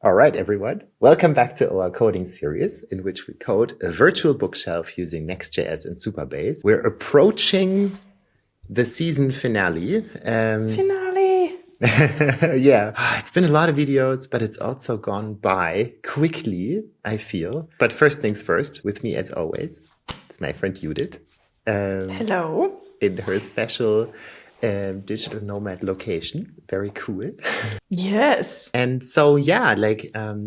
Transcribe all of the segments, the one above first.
All right, everyone. Welcome back to our coding series in which we code a virtual bookshelf using Next.js and SuperBase. We're approaching the season finale. Yeah, it's been a lot of videos, but it's also gone by quickly, I feel. But first things first, with me as always, it's my friend Judith. Hello. In her special digital nomad location. Very cool. Yes. And so, yeah,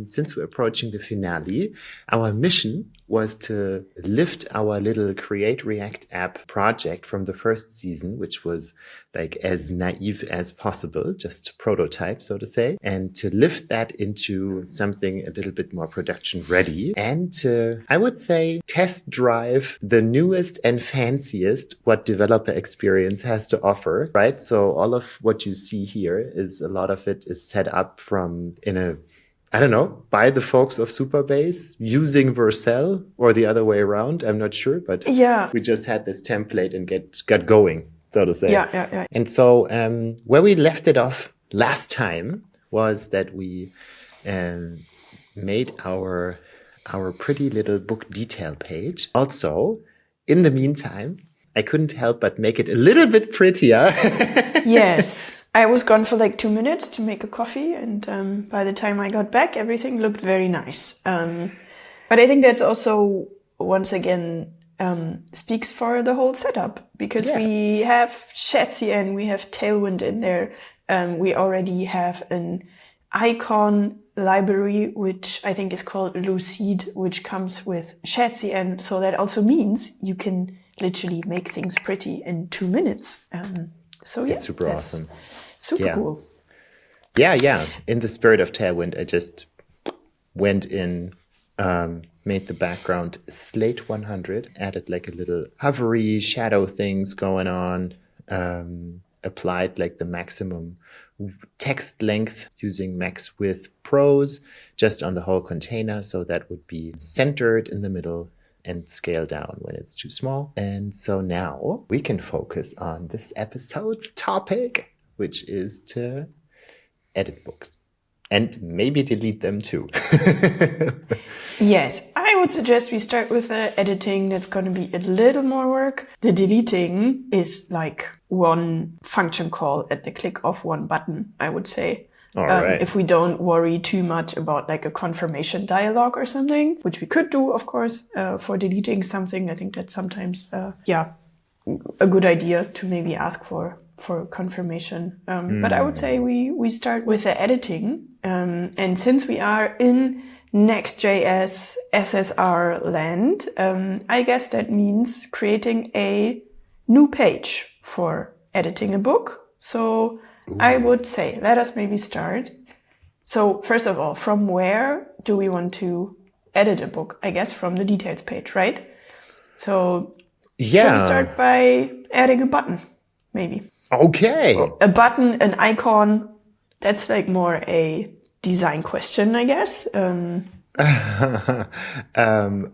since we're approaching the finale, our mission was to lift our little Create React app project from the first season, which was like as naive as possible, just prototype, so to say, and to lift that into something a little bit more production ready and to, I would say, test drive the newest and fanciest what developer experience has to offer, right? So all of what you see here is a lot of it is set up by the folks of SuperBase using Vercel or the other way around. I'm not sure, but yeah, we just had this template and got going, so to say. Yeah. And so where we left it off last time was that we made our pretty little book detail page. Also, in the meantime, I couldn't help but make it a little bit prettier. Yes. I was gone for like 2 minutes to make a coffee, and by the time I got back, everything looked very nice. But I think that's also, once again, speaks for the whole setup, because we have ShareCN, we have Tailwind in there. We already have an icon library, which I think is called Lucid, which comes with ShareCN. So that also means you can literally make things pretty in 2 minutes. It's super awesome. Super cool. Yeah. In the spirit of Tailwind, I just went in, made the background Slate 100, added like a little hovery shadow things going on, applied like the maximum text length using max width prose just on the whole container. So that would be centered in the middle and scale down when it's too small. And so now we can focus on this episode's topic, which is to edit books and maybe delete them too. Yes, I would suggest we start with the editing. That's going to be a little more work. The deleting is like one function call at the click of one button, I would say. All right. If we don't worry too much about like a confirmation dialog or something, which we could do, of course, for deleting something. I think that's sometimes, a good idea to maybe ask for confirmation. But I would say we start with the editing. And since we are in Next.js SSR land, I guess that means creating a new page for editing a book. So I would say, let us maybe start. So first of all, from where do we want to edit a book? I guess from the details page, right? So shall we start by adding a button, maybe? Okay. A button, an icon, that's like more a design question, I guess.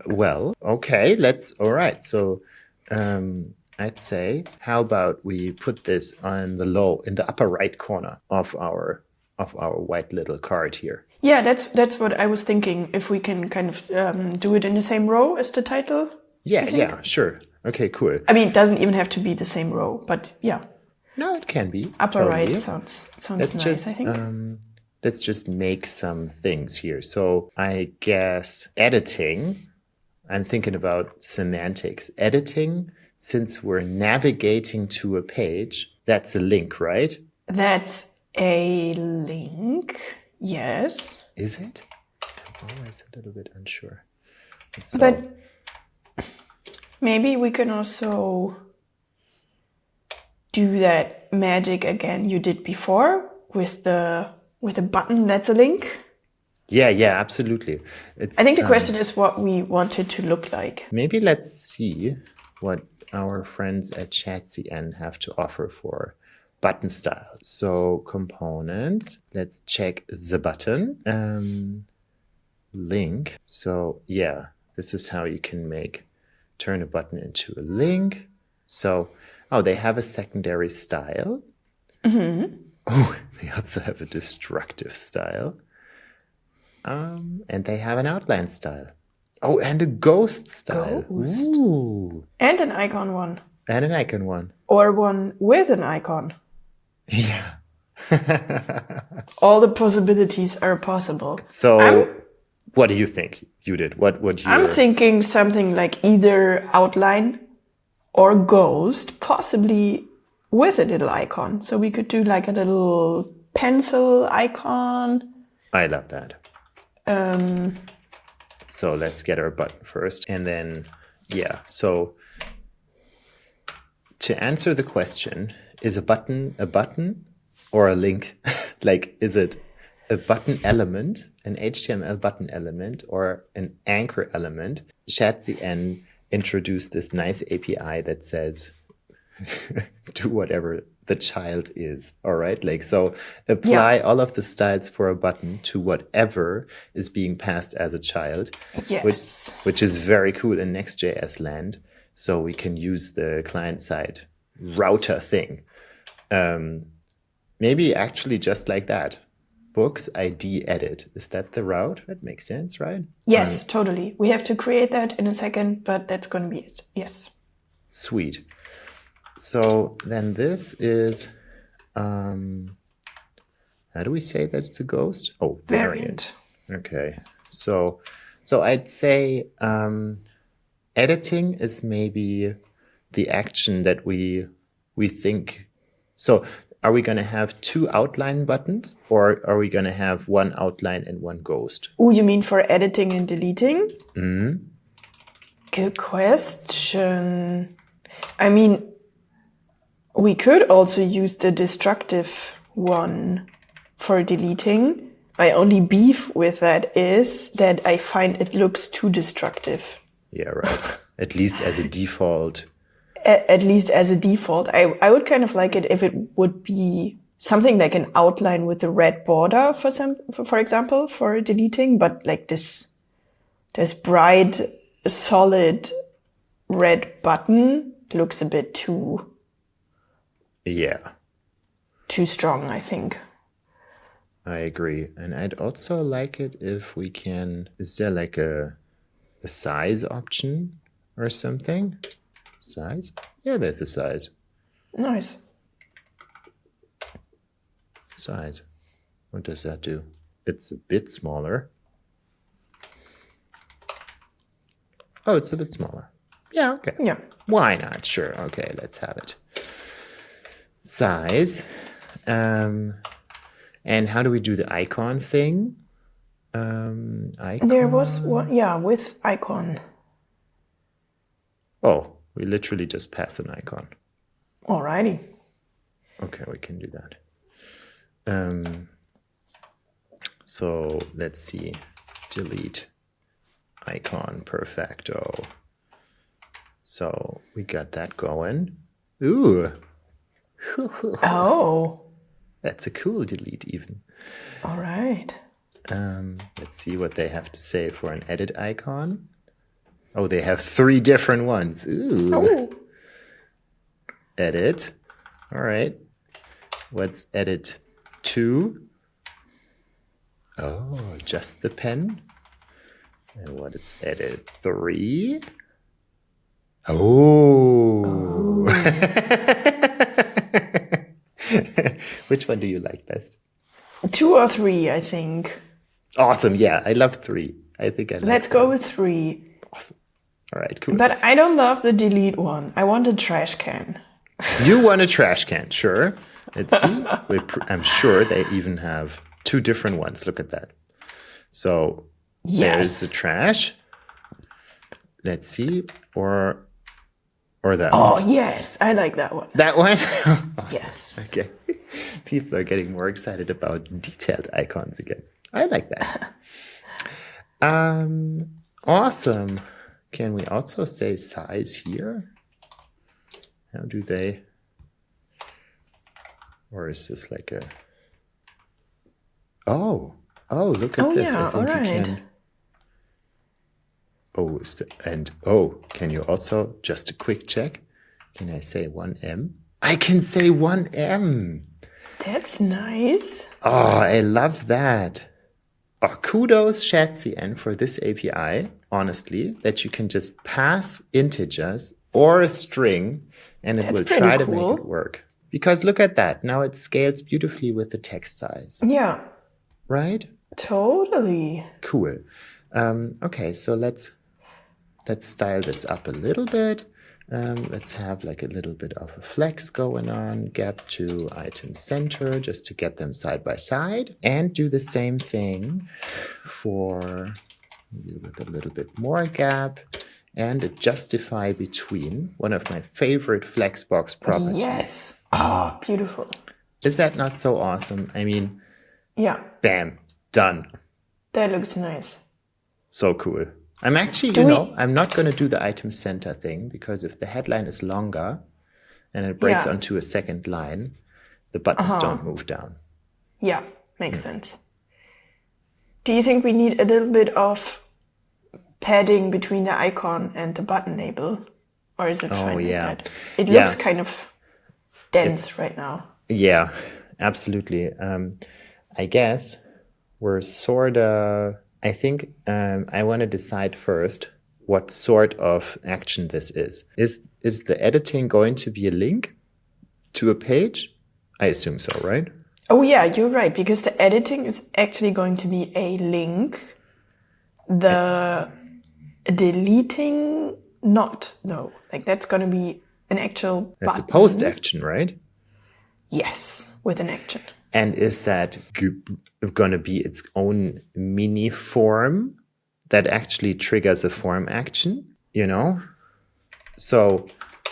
Well, okay, all right. So I'd say, how about we put this in the upper right corner of our white little card here. Yeah, that's what I was thinking. If we can kind of do it in the same row as the title. Yeah, sure. Okay, cool. I mean, it doesn't even have to be the same row, but yeah. No, it can be. Upper right sounds nice, I think. Let's just make some things here. So I guess editing, I'm thinking about semantics. Editing, since we're navigating to a page, that's a link, right? That's a link, yes. Is it? I'm always a little bit unsure. But maybe we can also do that magic again you did before with a button that's a link. Yeah, absolutely. I think the question is what we want it to look like. Maybe let's see what our friends at ShareCN have to offer for button style. So components, let's check the button. Link. So yeah, this is how you can turn a button into a link. So, they have a secondary style. Mm-hmm. Oh, they also have a destructive style. And they have an outline style. Oh, and a ghost style. Ghost. Ooh. And an icon one. And an icon one. Or one with an icon. Yeah. All the possibilities are possible. So, what do you think, Judith? What would you... I'm thinking something like either outline or ghost, possibly with a little icon. So we could do like a little pencil icon. I love that. So let's get our button first. And then, yeah. So to answer the question, is a button or a link? Like, is it a button element, an HTML button element, or an anchor element? ShadCN introduced this nice API that says, do whatever the child is. All right. Like, so apply all of the styles for a button to whatever is being passed as a child, Yes. which is very cool in Next.js land. So we can use the client side router thing. Maybe actually just like that. Books ID edit. Is that the route? That makes sense, right? Yes, totally. We have to create that in a second, but that's going to be it. Yes. Sweet. So then this is, how do we say that it's a ghost? Oh, variant. Okay. So I'd say editing is maybe the action that we think. So are we going to have two outline buttons, or are we going to have one outline and one ghost? Oh, you mean for editing and deleting? Mm-hmm. Good question. I mean, we could also use the destructive one for deleting. My only beef with that is that I find it looks too destructive. Yeah, right. At least as a default. At least as a default. I would kind of like it if it would be something like an outline with a red border for example, for deleting, but like this bright, solid red button looks a bit too strong, I think. I agree. And I'd also like it if we can, is there like a size option or something? Size? Yeah, there's a size. Nice. Size. What does that do? It's a bit smaller. Oh, it's a bit smaller. Yeah, okay. Yeah. Why not? Sure. Okay, let's have it. Size. And how do we do the icon thing? Icon. There was one, with icon. Oh, we literally just pass an icon. Alrighty. Okay, we can do that. So let's see. Delete icon. Perfecto. So we got that going. Ooh. Oh. That's a cool delete even. All right. Let's see what they have to say for an edit icon. Oh, they have 3 different ones. Ooh. Oh. Edit. All right. What's edit 2? Oh, just the pen. And what is edit 3? Oh. Which one do you like best? 2 or 3, I think. Awesome. Yeah, I love 3. I think I like Let's go with 3. Awesome. All right, cool. But I don't love the delete one. I want a trash can. You want a trash can, sure. Let's see. I'm sure they even have 2 different ones. Look at that. So there's the trash. Let's see. Or that one. Oh, yes. I like that one. That one? Awesome. Yes. Okay. People are getting more excited about detailed icons again. I like that. Awesome. Can we also say size here? How do they? Or is this like a... Oh, look at this. Yeah, I think you can... can you also, just a quick check, can I say 1M? I can say 1M. That's nice. Oh, I love that. kudos Shadcn for this API, honestly, that you can just pass integers or a string and it That's will pretty try to cool. make it work. Because look at that. Now it scales beautifully with the text size. Yeah, Right? totally. Cool. Okay, so let's style this up a little bit. Let's have like a little bit of a flex going on, gap to item center, just to get them side by side, and do the same thing for with a little bit more gap and a justify between, one of my favorite flexbox properties. Yes. Oh, beautiful. Is that not so awesome? I mean, Yeah, bam, done. that looks nice. So cool. I'm actually, I'm not going to do the item center thing because if the headline is longer and it breaks onto a second line, the buttons don't move down. Yeah, makes sense. Do you think we need a little bit of padding between the icon and the button label? Or is it fine like that? It looks kind of dense right now. Yeah, absolutely. I guess we're sort of... I think I want to decide first what sort of action this is. Is the editing going to be a link to a page? I assume so, right? Oh yeah, you're right, because the editing is actually going to be a link. The deleting, not, no. Like that's going to be an actual button. That's a post action, right? Yes, with an action. And is that going to be its own mini form that actually triggers a form action, So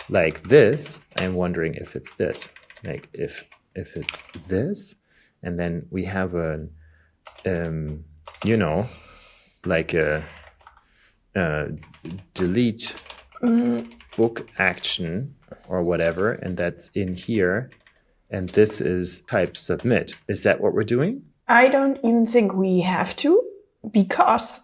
like this, I'm wondering if it's this. Like if it's this, and then we have a, like a delete book action or whatever, and that's in here. And this is type submit. Is that what we're doing? I don't even think we have to, because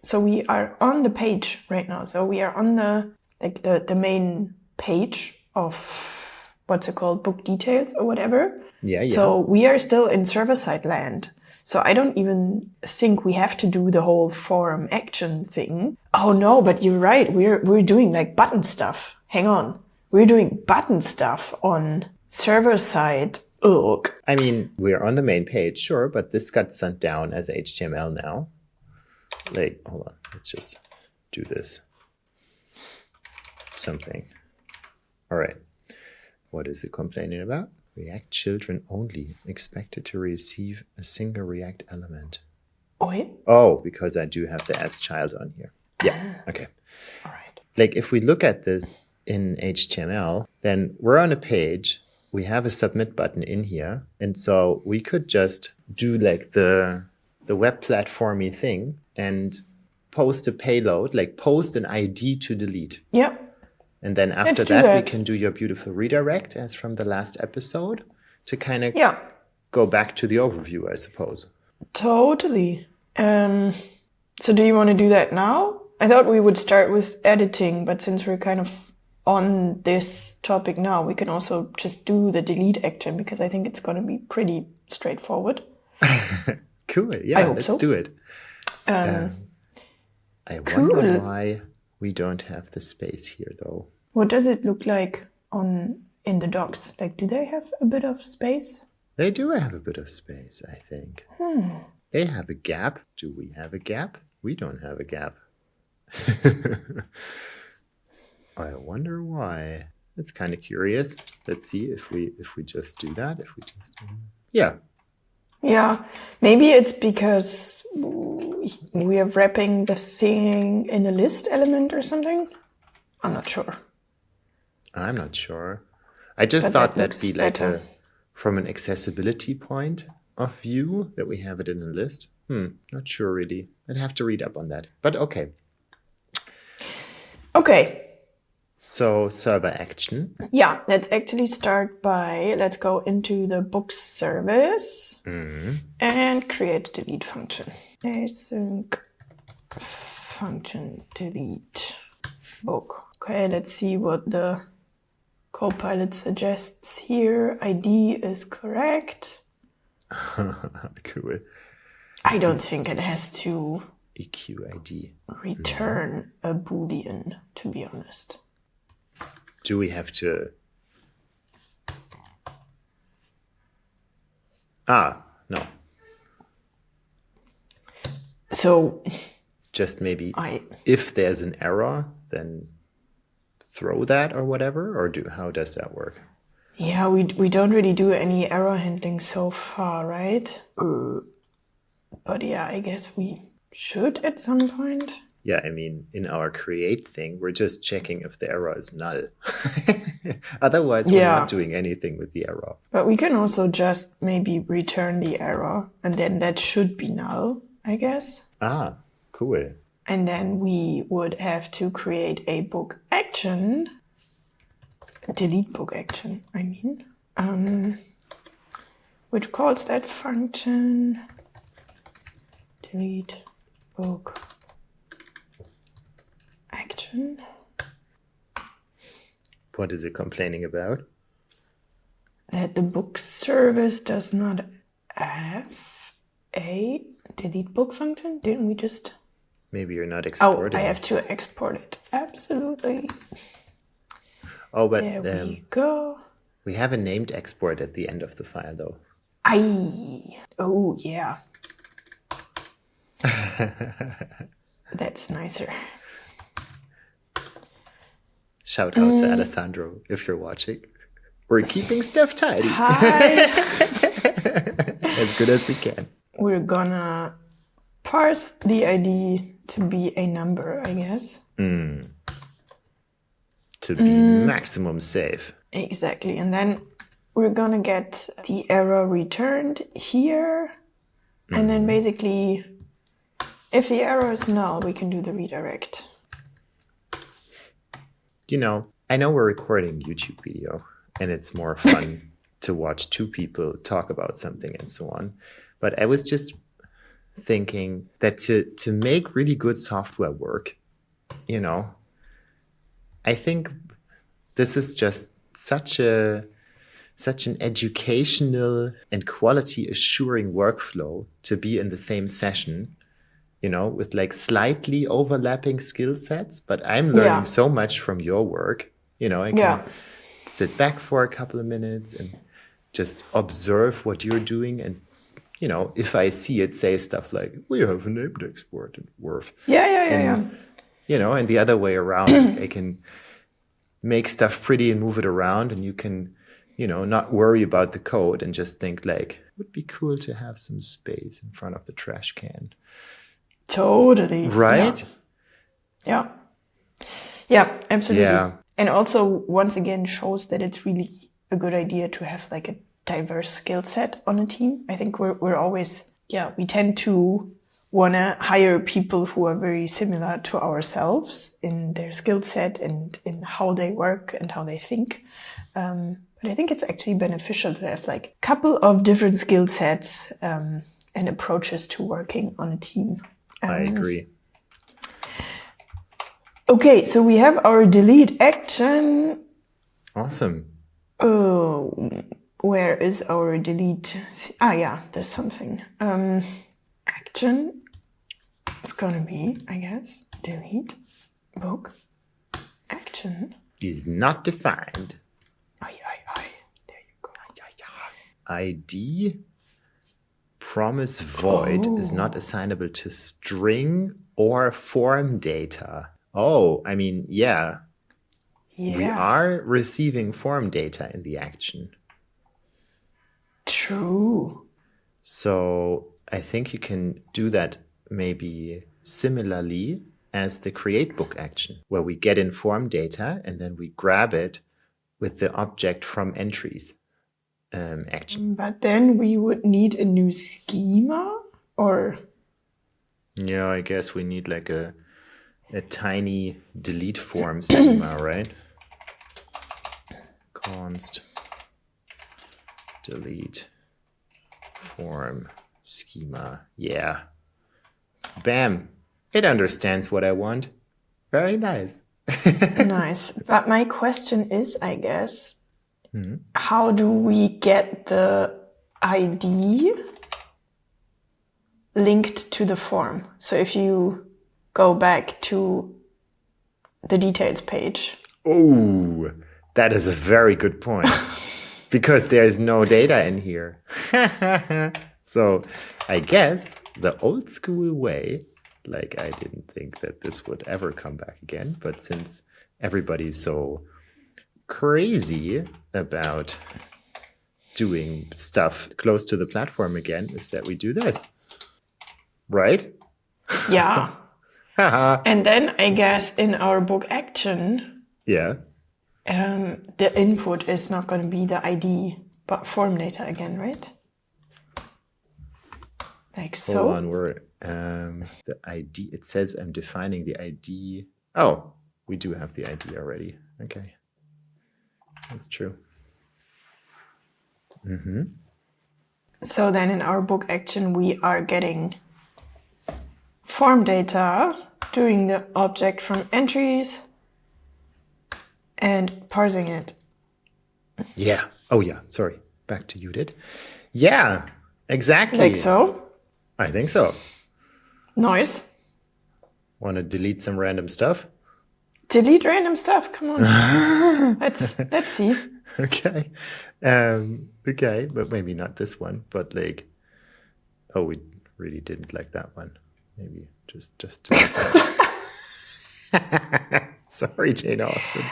so we are on the page right now. So we are on the main page of what's it called, book details or whatever. Yeah. So we are still in server-side land. So I don't even think we have to do the whole form action thing. Oh no, but you're right. We're doing like button stuff. Hang on. We're doing button stuff on server-side. Ugh. I mean, we're on the main page, sure, but this got sent down as HTML now. Like, hold on. Let's just do this. Something. All right. What is it complaining about? React children only expected to receive a single React element. Oh, because I do have the as child on here. Yeah. Okay. All right. Like if we look at this in HTML, then we're on a page. We have a submit button in here. And so we could just do like the web platformy thing and post a payload, like post an ID to delete. Yeah. And then after that, we can do your beautiful redirect as from the last episode to kind of go back to the overview, I suppose. Totally. So do you want to do that now? I thought we would start with editing, but since we're kind of on this topic now, we can also just do the delete action because I think it's going to be pretty straightforward. Cool. Yeah, let's do it. I wonder why we don't have the space here, though. What does it look like in the docs? Like, do they have a bit of space? They do have a bit of space, I think. They have a gap. Do we have a gap? We don't have a gap. I wonder why. That's kind of curious. Let's see if we just do that. Yeah, maybe it's because we are wrapping the thing in a list element or something. I'm not sure. I just thought that'd be like from an accessibility point of view that we have it in a list. Not sure really. I'd have to read up on that. But okay. Okay. So server action. Yeah, let's actually start by, let's go into the books service and create a delete function. Async function delete book. Okay, let's see what the Copilot suggests here. ID is correct. Cool. I don't think it has to EQID. return a Boolean, to be honest. Do we have to... No. So Just maybe if there's an error, then throw that or whatever, or how does that work? yeah, we don't really do any error handling so far, right? But yeah, I guess we should at some point. Yeah, I mean, in our create thing, we're just checking if the error is null. Otherwise, we're not doing anything with the error. But we can also just maybe return the error, and then that should be null, I guess. Ah, cool. And then we would have to create a book action, delete book action, I mean, which calls that function delete book action. What is it complaining about? That the book service does not have a delete book function. Didn't we just... Maybe you're not exporting. Oh, I have to export it. Absolutely. Oh, but there we go. We have a named export at the end of the file, though. Oh, yeah. That's nicer. Shout out to Alessandro if you're watching. We're keeping stuff tidy. Hi. As good as we can. We're gonna parse the ID to be a number, I guess. To be maximum safe. Exactly. And then we're gonna get the error returned here. And then basically, if the error is null, we can do the redirect. You know, I know we're recording YouTube video and it's more fun to watch two people talk about something and so on. But I was just thinking that to make really good software work, you know, I think this is just such an educational and quality assuring workflow to be in the same session, you know, with like slightly overlapping skill sets, but I'm learning so much from your work. You know, I can sit back for a couple of minutes and just observe what you're doing. And, you know, if I see it say stuff like, we have a named export in Wurf. Yeah. You know, and the other way around, I can make stuff pretty and move it around, and you can, you know, not worry about the code and just think like, it would be cool to have some space in front of the trash can. Totally. Right? Yeah, absolutely. Yeah. And also, once again, shows that it's really a good idea to have like a diverse skill set on a team. I think we're always, we tend to want to hire people who are very similar to ourselves in their skill set and in how they work and how they think. But I think it's actually beneficial to have like a couple of different skill sets and approaches to working on a team. I agree. Okay, so we have our delete action. Awesome. Oh, where is our delete? There's something. Action. It's gonna be, I guess, delete book action. Is not defined. There you go. ID promise void is not assignable to string or form data. Oh, I mean, we are receiving form data in the action. True. So I think you can do that maybe similarly as the create book action, where we get in form data and then we grab it with the object from entries action. But then we would need a new schema, or? Yeah, I guess we need like a tiny delete form schema, right? Const delete form schema. Yeah. Bam. It understands what I want. Very nice. Nice. But my question is, I guess, how do we get the ID linked to the form. So if you go back to the details page. Oh, that is a very good point. Because there's no data in here. So I guess the old school way, like I didn't think that this would ever come back again, but since everybody's so crazy about doing stuff close to the platform again, is that we do this. Right? Yeah. And then I guess in our book action, Yeah. the input is not going to be the ID, but form data again, right? Like so. Hold on, we're the ID. It says I'm defining the ID. Oh, we do have the ID already. Okay, that's true. Mm-hmm. So then in our book action, we are getting form data, doing the object from entries, and parsing it. Yeah. Oh, yeah. Sorry. Back to Judith. Yeah, exactly. Like so. I think so. Nice. Want to delete some random stuff? Delete random stuff. Come on. Let's see. Okay. Okay, but maybe not this one. But like, oh, we really didn't like that one. Maybe just delete that. Sorry, Jane Austen.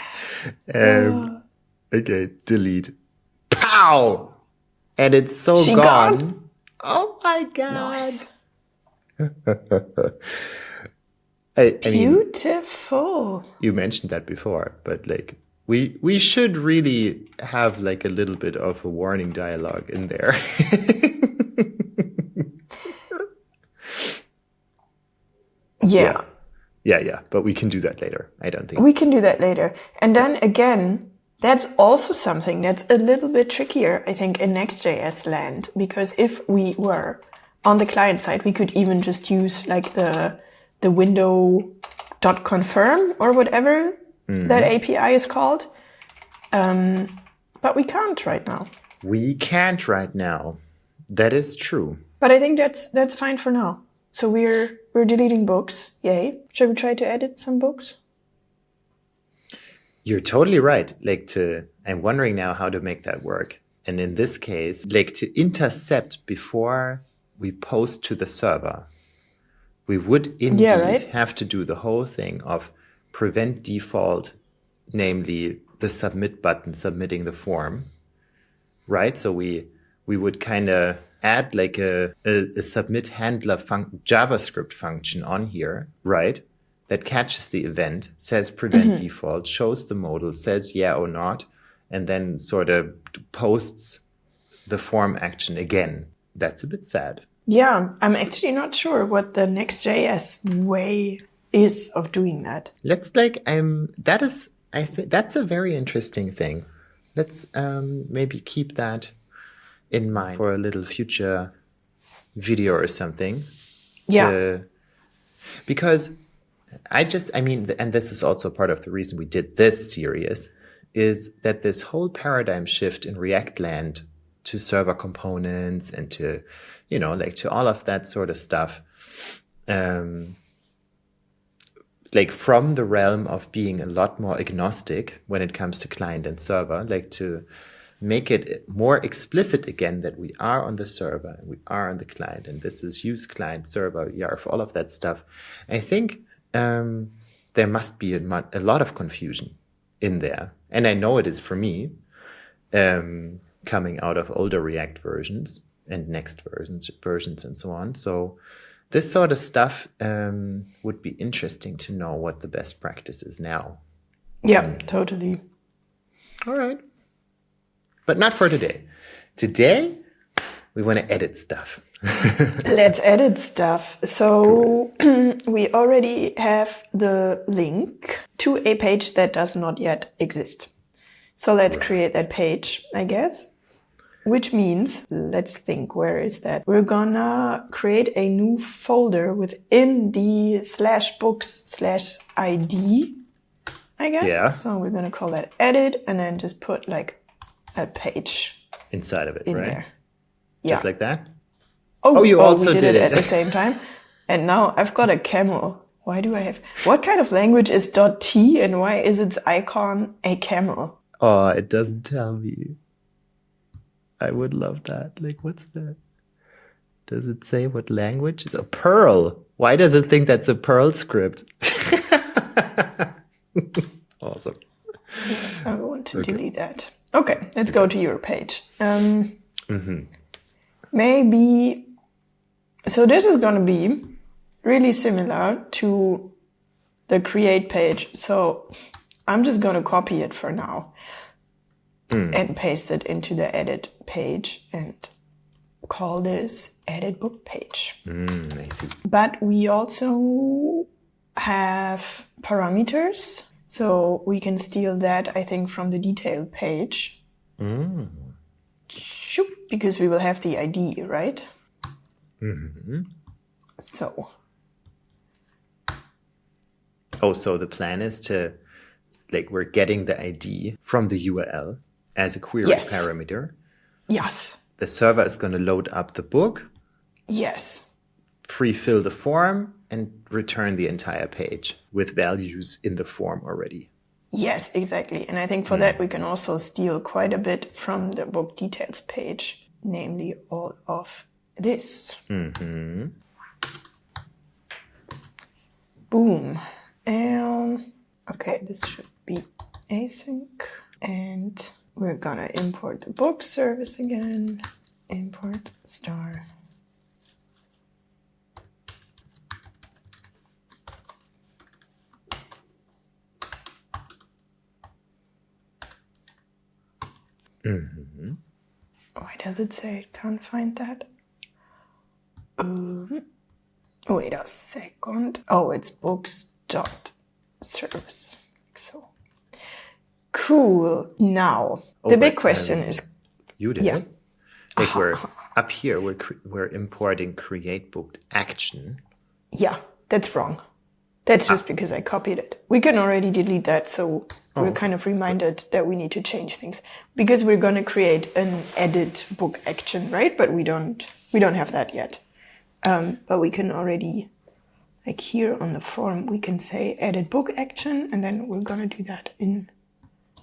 Okay, delete. Pow! And it's so She gone. gone? Oh my god. Nice. I mean, Beautiful. you mentioned that before, but like we should really have like a little bit of a warning dialogue in there. Yeah. Yeah, but we can do that later. I don't think We can do that later. And then again, that's also something that's a little bit trickier, I think, in Next.js land, because if we were on the client side, we could even just use like the window.confirm or whatever that API is called. But we can't right now. we can't right now. That is true. But I think that's fine for now. So we're deleting books. Yay. Should we try to edit some books? You're totally right. I'm wondering now how to make that work. And in this case, like to intercept before we post to the server, we would indeed have to do the whole thing of prevent default, namely the submit button submitting the form, right? So we would kind of add like a submit handler JavaScript function on here, right? That catches the event, says prevent default, shows the modal, says yeah or not, and then sort of posts the form action again. That's a bit sad. Yeah, I'm actually not sure what the Next.js way is of doing that. Let's I think that's a very interesting thing. Let's maybe keep that in mind for a little future video or something. Because and this is also part of the reason we did this series, is that this whole paradigm shift in React land to server components and to, to all of that sort of stuff, like from the realm of being a lot more agnostic when it comes to client and server, like to make it more explicit again that we are on the server and we are on the client, and this is use client server, for all of that stuff. I think there must be a lot of confusion in there. And I know it is for me, coming out of older React versions and Next versions and so on. So this sort of stuff would be interesting to know what the best practice is now. Yeah, totally. All right. But not for today. Today, we want to edit stuff. Let's edit stuff. So we already have the link to a page that does not yet exist. So let's create that page, I guess. Which means, let's think, where is that? We're gonna create a new folder within the /books/ID, I guess. Yeah. So we're gonna call that edit and then just put like a page inside of it, in right? there. Just like that? Oh, you also we did it. at the same time. And now I've got a camel. Why do I have... What kind of language is .t and why is its icon a camel? Oh, it doesn't tell me. I would love that. Like, what's that? Does it say what language? It's a Perl. Why does it think that's a Perl script? Awesome. Yes, I want to delete that. Okay, let's go to your page. Maybe... So this is going to be really similar to the create page. So I'm just going to copy it for now and paste it into the edit page and call this edit book page. I see. But we also have parameters. So we can steal that, I think, from the detail page. Shoop, because we will have the ID, right? So. Oh, so the plan is to, like, we're getting the ID from the URL as a query parameter. Yes. The server is going to load up the book. Yes. Pre-fill the form and return the entire page with values in the form already. Yes, exactly. And I think for that we can also steal quite a bit from the book details page, namely all of this. Boom. Okay, this should be async. And we're gonna import the book service again. Import star. Why does it say it can't find that? Wait a second. Oh, it's books.service. So cool. Now, the big question is... You did it? Like we're up here, we're importing create booked action. Yeah, that's wrong. That's just because I copied it. We can already delete that, so we're kind of reminded that we need to change things. Because we're going to create an edit book action, right? But we don't have that yet. But we can already, like here on the form, we can say edit book action, and then we're going to do that in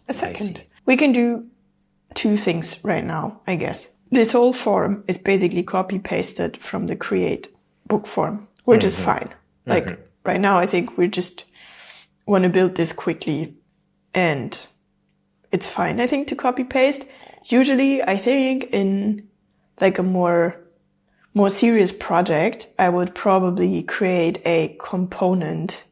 a second. We can do two things right now, I guess. This whole form is basically copy-pasted from the create book form, which is fine. Like right now, I think we just want to build this quickly and it's fine, I think, to copy-paste. Usually, I think in like a more serious project, I would probably create a component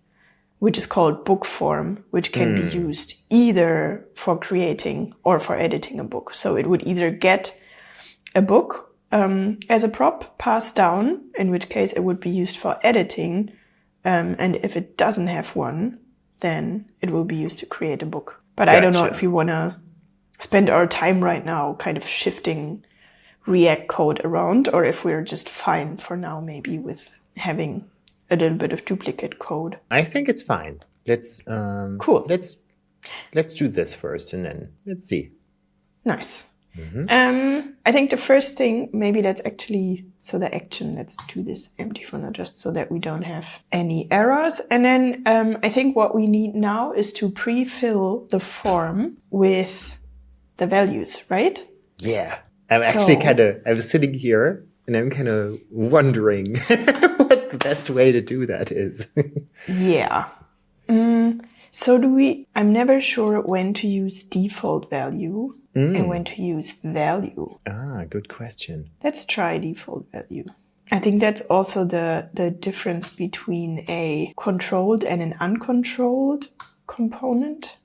which is called book form, which can be used either for creating or for editing a book. So it would either get a book as a prop passed down, in which case it would be used for editing. And if it doesn't have one, then it will be used to create a book. But I don't know if we want to spend our time right now kind of shifting React code around, or if we're just fine for now, maybe with having a little bit of duplicate code. I think it's fine. Let's cool. Let's do this first, and then let's see. Nice. I think the first thing, maybe that's actually so the action. Let's do this empty for now, just so that we don't have any errors. And then I think what we need now is to pre-fill the form with the values, right? Yeah. I'm sitting here and I'm kind of wondering what the best way to do that is. Yeah. So I'm never sure when to use default value and when to use value. Good question. Let's try default value. I think that's also the difference between a controlled and an uncontrolled component.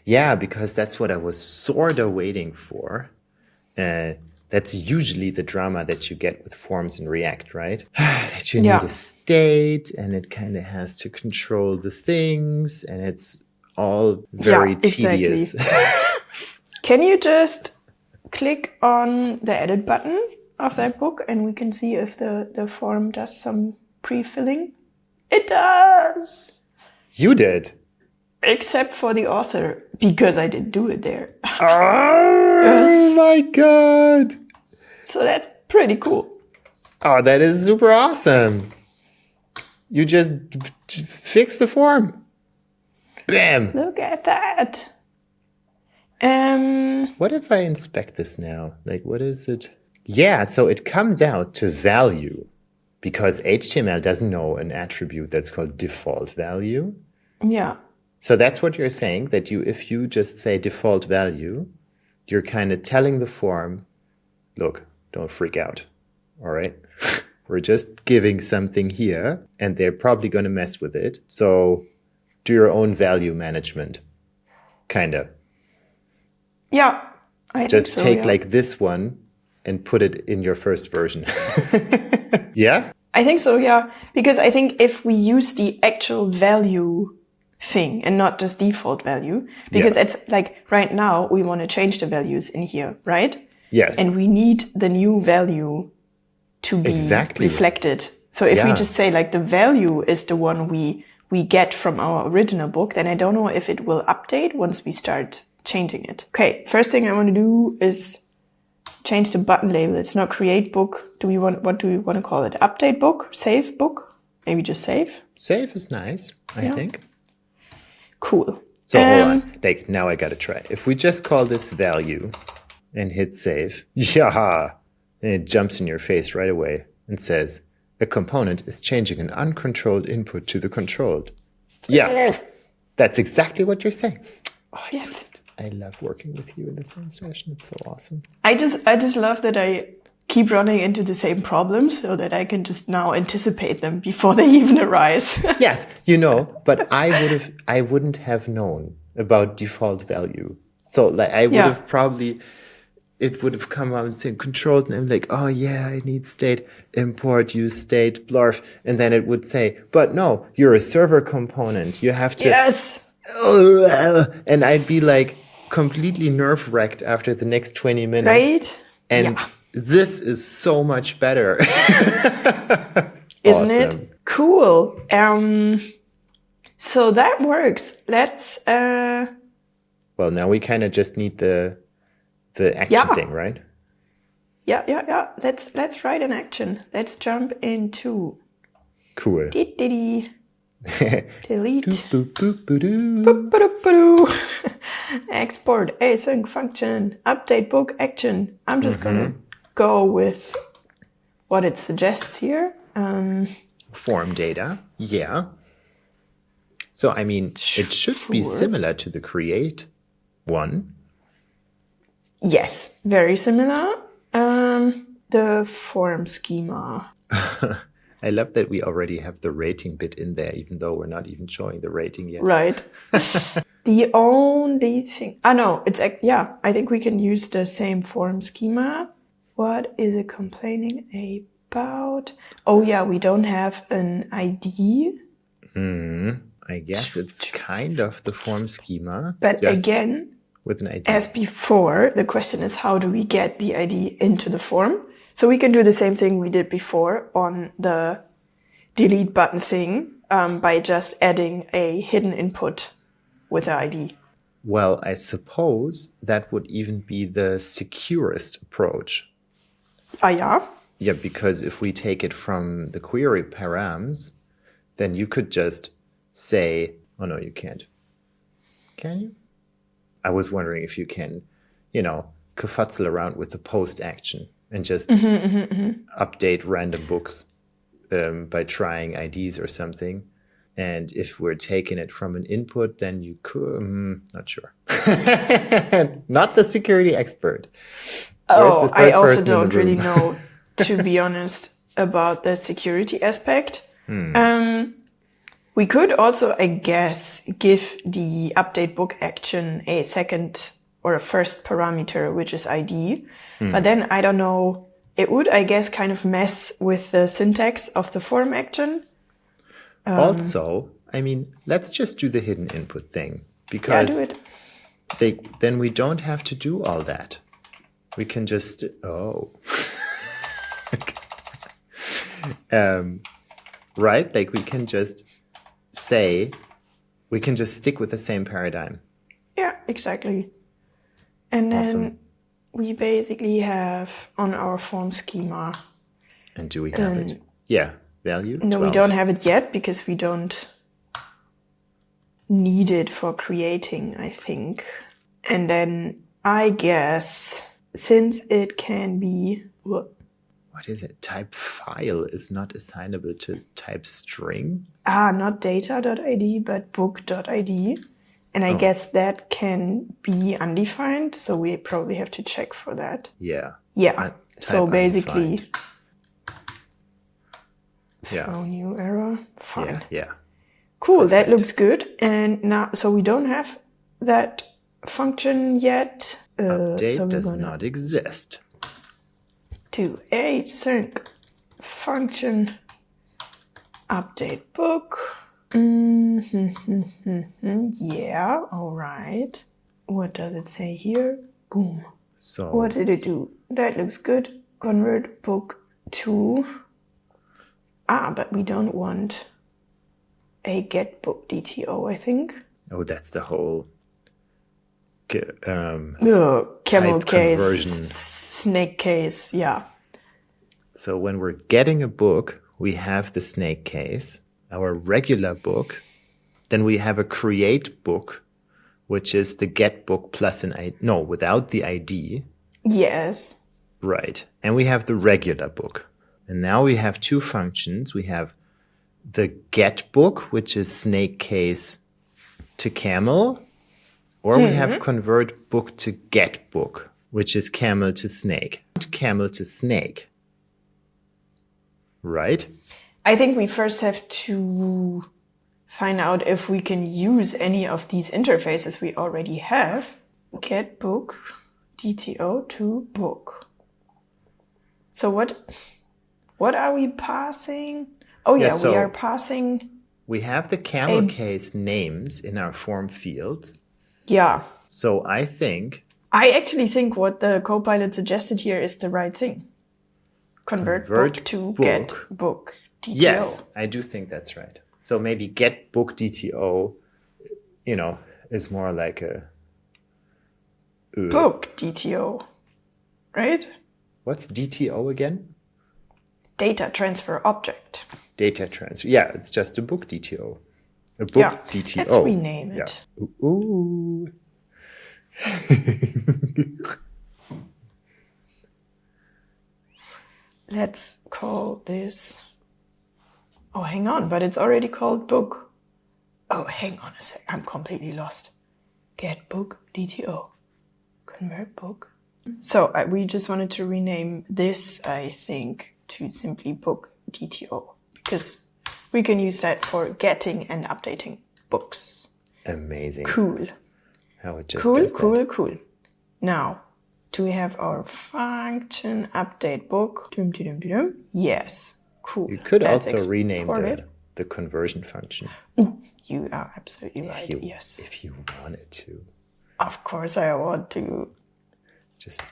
Yeah, because that's what I was sort of waiting for. That's usually the drama that you get with forms in React, right? That you need a state and it kind of has to control the things and it's all very tedious. Can you just click on the edit button of that book and we can see if the form does some pre-filling? It does! You did? Except for the author, because I didn't do it there. Oh my god! So that's pretty cool. Oh, that is super awesome. You just fix the form. Bam. Look at that. What if I inspect this now? Like, what is it? Yeah, so it comes out to value because HTML doesn't know an attribute that's called default value. Yeah. So that's what you're saying, that if you just say default value, you're kind of telling the form, look, don't freak out. All right. We're just giving something here and they're probably going to mess with it. So do your own value management. Kind of. Yeah. I Just think so, take yeah. like this one and put it in your first version. Yeah? I think so, yeah. Because I think if we use the actual value thing and not just default value, because it's like right now we want to change the values in here, right? Yes. And we need the new value to be reflected. So if we just say like the value is the one we get from our original book, then I don't know if it will update once we start changing it. Okay, first thing I want to do is change the button label. It's not create book. What do we want to call it? Update book? Save book? Maybe just save? Save is nice, I think. Cool. So hold on. Like, now I got to try it. If we just call this value and hit save, and it jumps in your face right away and says, a component is changing an uncontrolled input to the controlled. Yeah, that's exactly what you're saying. Oh, yes. I love working with you in the same session. It's so awesome. I just love that I keep running into the same problems so that I can just now anticipate them before they even arise. Yes, but I wouldn't have known about default value. So like I would have probably, it would have come out and said controlled, and I'm like, oh yeah, I need state import, use state, blarf. And then it would say, but no, you're a server component. You have to. Yes. And I'd be like completely nerve-wracked after the next 20 minutes. Right? And this is so much better. Isn't it? Cool. So that works. Let's well, now we kind of just need the action thing, right? Yeah. Let's write an action. Let's jump into cool. Delete. Boop, boop, boop, boop, Boop-ba-doop-ba-doo. Export async function. Update book action. I'm just gonna go with what it suggests here. Form data. Yeah. So I mean, it should be similar to the create one. Yes, very similar. The form schema. I love that we already have the rating bit in there, even though we're not even showing the rating yet. Right. The only thing... no, I think we can use the same form schema. What is it complaining about? Oh yeah, we don't have an ID. I guess it's kind of the form schema. But again, with an ID. As before, the question is how do we get the ID into the form? So we can do the same thing we did before on the delete button thing by just adding a hidden input with the ID. Well, I suppose that would even be the securest approach. Yeah? Yeah, because if we take it from the query params, then you could just say, oh no, you can't. Can you? I was wondering if you can, kerfuzzle around with the post action and just update random books by trying IDs or something. And if we're taking it from an input, then you could, not sure. Not the security expert. Oh, I also don't really know, to be honest, about the security aspect. We could also, I guess, give the update book action a second or a first parameter, which is ID. But then, I don't know, it would, I guess, kind of mess with the syntax of the form action. Also, I mean, let's just do the hidden input thing. Because then we don't have to do all that. We can just, right? Like we can just say, we can just stick with the same paradigm. Yeah, exactly. And then we basically have on our form schema. And do we have it? Yeah, value 12. No, we don't have it yet because we don't need it for creating, I think. And then I guess since it can be... What is it? Type file is not assignable to type string? Not data.id, but book.id. And I guess that can be undefined, so we probably have to check for that. Yeah. Yeah, so basically... Undefined. Yeah. Throw new error. Fine. Yeah. Cool, Perfect. that looks good. And now, so we don't have that function yet. Update so does not exist. To async function update book. Yeah, all right. What does it say here? Boom. So What did it do? That looks good. Convert book to... but we don't want a get book DTO, I think. Oh, that's the whole camel type case, conversion. snake case, yeah. So when we're getting a book, we have the snake case, our regular book. Then we have a create book, which is the get book plus an ID. No, without the ID. Yes. Right. And we have the regular book. And now we have two functions. We have the get book, which is snake case to camel, or we have convert book to get book, which is camel to snake. Camel to snake. Right? I think we first have to find out if we can use any of these interfaces we already have. Get book, DTO to book. So what are we passing? Oh yeah, so we are passing... We have the camel case names in our form fields. Yeah. So I actually think what the Copilot suggested here is the right thing. Convert book to get book DTO. Yes, I do think that's right. So maybe get book DTO, is more like a... book DTO, right? What's DTO again? Data transfer object. Data transfer. Yeah, it's just a book DTO. A book DTO. Let's rename it. Yeah. Ooh. Let's call this... Oh, hang on, but it's already called book. Oh, hang on a sec. I'm completely lost. Get book DTO. Convert book. So we just wanted to rename this, I think, to simply book DTO, because we can use that for getting and updating books. Amazing. Cool. How it just does that. Cool. Now, do we have our function update book? Yes. Cool. You could Let's also rename export it. the conversion function. You are absolutely right. Yes. If you wanted to. Of course I want to. Just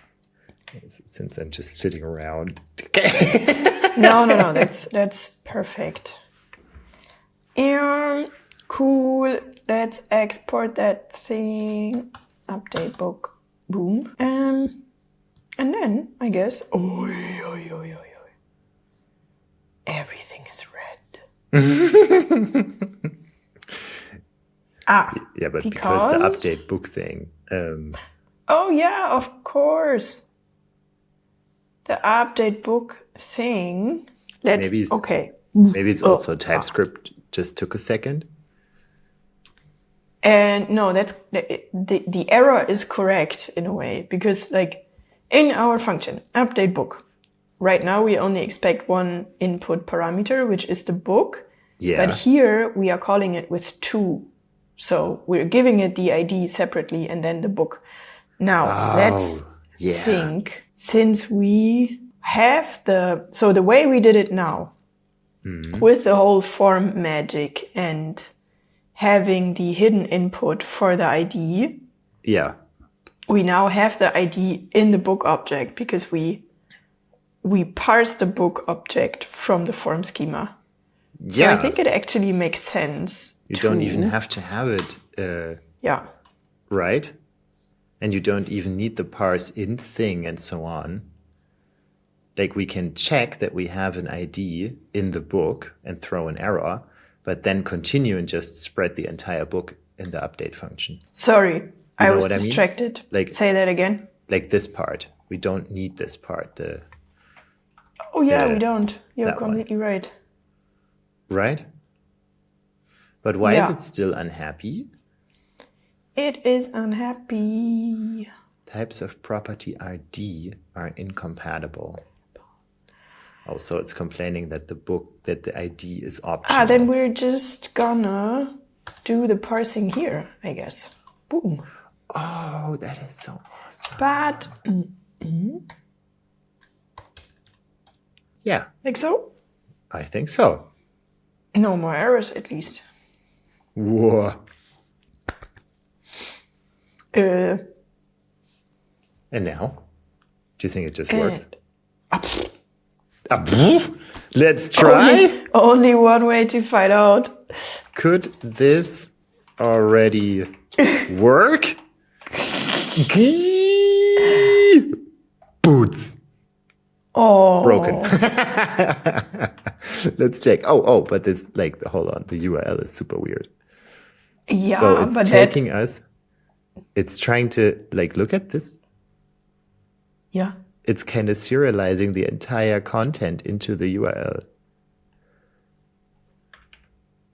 since I'm just sitting around. No. That's perfect. Cool. Let's export that thing. Update book. Boom. And then I guess. Everything is red. Yeah, but because the update book thing. Oh yeah, of course. The update book thing. Maybe it's also TypeScript just took a second. And no, that's the error is correct in a way, because like in our function update book, right now we only expect one input parameter, which is the book. Yeah. But here we are calling it with two. So we're giving it the ID separately and then the book. Now let's think, since we have so the way we did it now with the whole form magic and having the hidden input for the ID. Yeah. We now have the ID in the book object because we parse the book object from the form schema. Yeah. So I think it actually makes sense. You don't even have to have it. Yeah. Right? And you don't even need the parse in thing and so on. Like we can check that we have an ID in the book and throw an error, but then continue and just spread the entire book in the update function. Sorry, I was what I mean? distracted. Like- Say that again. Like this part. We don't need this part. Oh yeah, the- we don't. You're that one. completely right. Right? But why is Yeah. it still unhappy? It is unhappy. Types of property RD are incompatible. Oh, so it's complaining that the ID is optional. Then we're just gonna do the parsing here, I guess. Boom. Oh, that is so awesome. But, Yeah, like so? I think so. No more errors, at least. Whoa. Uh, And now? Do you think it just works? pff, Let's try. only one way to find out. Could this already work? Boots. Oh. Broken. Let's check. Oh, but this, like, hold on. The URL is super weird. Yeah, So it's but taking us, it's trying to, like, look at this. Yeah. It's kind of serializing the entire content into the URL.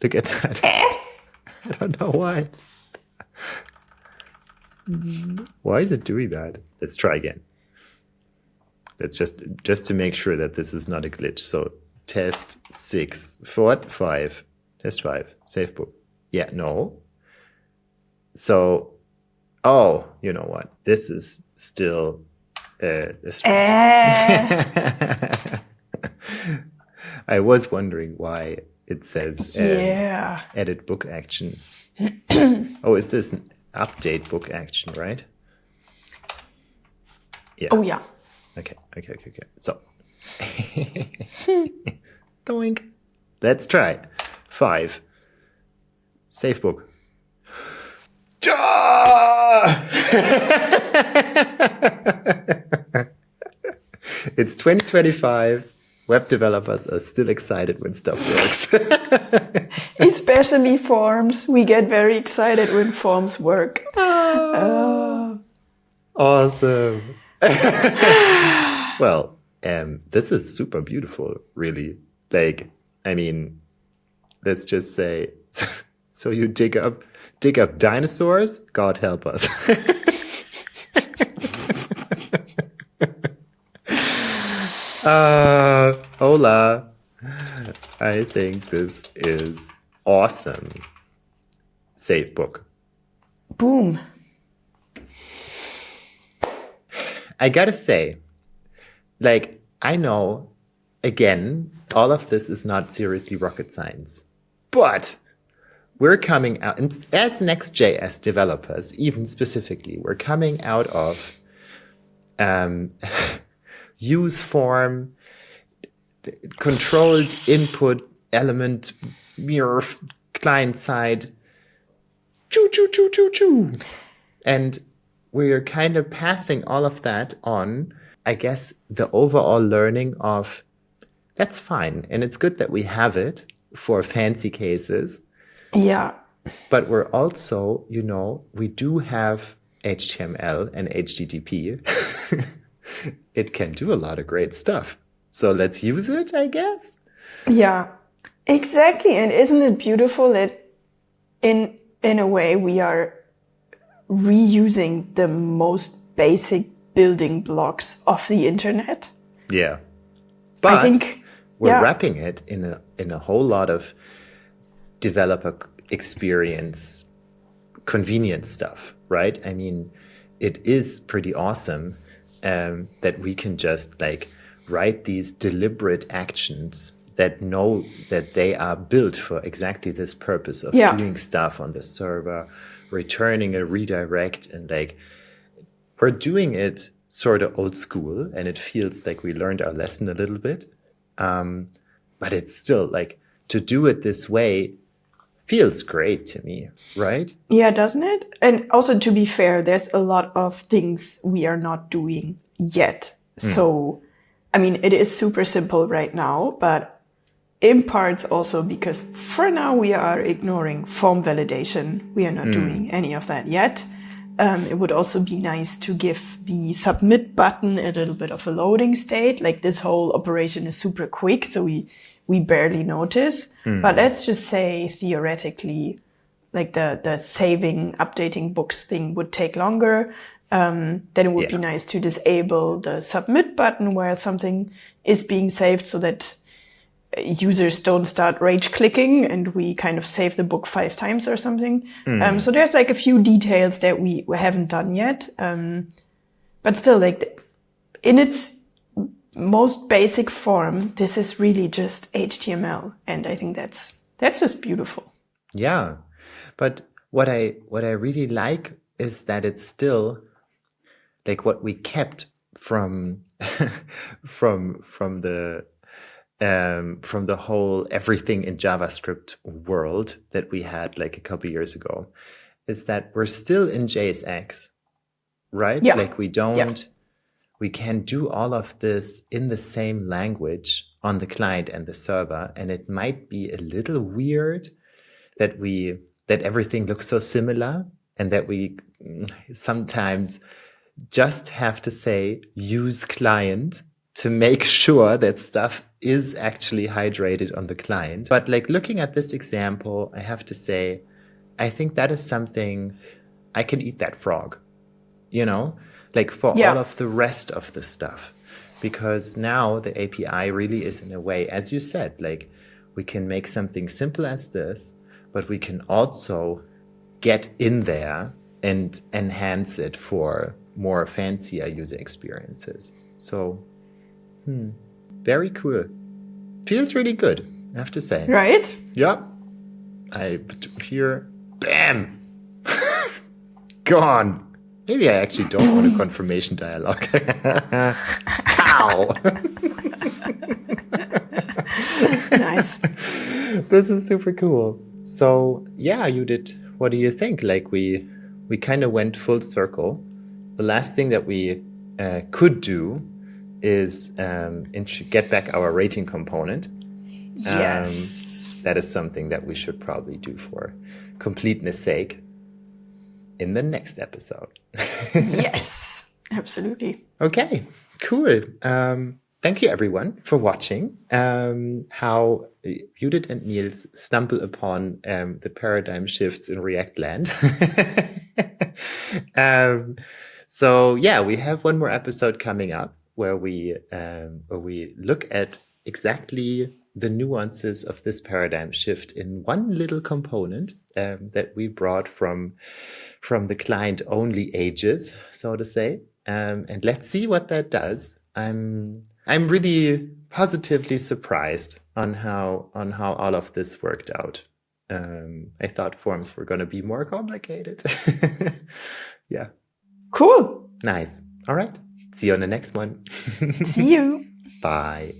Look at that. I don't know why. Why is it doing that? Let's try again. Let's just to make sure that this is not a glitch. So test 6, what? 5, test 5, save book. Yeah, no. So, oh, you know what? This is still a I was wondering why it says Yeah. edit book action. Oh, is this an update book action, right? Yeah. Oh, yeah. Okay. So, doink. Let's try. 5. Save book. It's 2025. Web developers are still excited when stuff works. Especially forms. We get very excited when forms work. Awesome. Well, this is super beautiful, really. Like, I mean, let's just say, so you dig up dinosaurs? God help us. Hola. I think this is awesome. Save book. Boom. I gotta say, like, I know, again, all of this is not seriously rocket science, but we're coming out, and as Next.js developers, even specifically, we're coming out of use form, controlled input element, mirror, client side, choo. And we're kind of passing all of that on, I guess, the overall learning of that's fine. And it's good that we have it for fancy cases. Yeah. But we're also, we do have HTML and HTTP. It can do a lot of great stuff. So let's use it, I guess. Yeah, exactly. And isn't it beautiful that in a way we are reusing the most basic building blocks of the internet? Yeah. But I think we're wrapping it in a whole lot of developer experience, convenience stuff, right? I mean, it is pretty awesome that we can just like write these deliberate actions that know that they are built for exactly this purpose of doing stuff on the server, returning a redirect, and like we're doing it sort of old school, and it feels like we learned our lesson a little bit. But it's still like to do it this way feels great to me, right? Yeah, doesn't it? And also, to be fair, there's a lot of things we are not doing yet. So, I mean, it is super simple right now, but in parts also because for now we are ignoring form validation. We are not doing any of that yet. It would also be nice to give the submit button a little bit of a loading state. Like this whole operation is super quick, so we barely notice. But let's just say theoretically, like the saving, updating books thing would take longer. Then it would be nice to disable the submit button while something is being saved so that users don't start rage clicking and we kind of save the book 5 times or something. So there's like a few details that we haven't done yet. But still, like in its most basic form, this is really just HTML. And I think that's just beautiful. Yeah. But what I really like is that it's still like what we kept from the whole everything in JavaScript world that we had like a couple years ago, is that we're still in JSX, right? Yeah. Like we can do all of this in the same language on the client and the server. And it might be a little weird that everything looks so similar and that we sometimes just have to say use client to make sure that stuff is actually hydrated on the client. But like looking at this example, I have to say, I think that is something I can eat that frog, like for all of the rest of the stuff. Because now the API really is in a way, as you said, like we can make something simple as this, but we can also get in there and enhance it for more fancier user experiences. So, very cool. Feels really good, I have to say. Right? Yeah. I hear, bam, gone. Maybe I actually don't want a confirmation dialogue. Cow. Nice. This is super cool. So yeah, Judith, what do you think? Like we kind of went full circle. The last thing that we could do is get back our rating component. Yes. That is something that we should probably do for completeness sake in the next episode. Yes, absolutely. Okay, cool. Thank you, everyone, for watching how Judith and Nils stumble upon the paradigm shifts in React land. So yeah, we have one more episode coming up where we look at exactly the nuances of this paradigm shift in one little component that we brought from the client-only ages, so to say. And let's see what that does. I'm really positively surprised on how all of this worked out. I thought forms were going to be more complicated. Yeah. Cool. Nice. All right. See you on the next one. See you. Bye.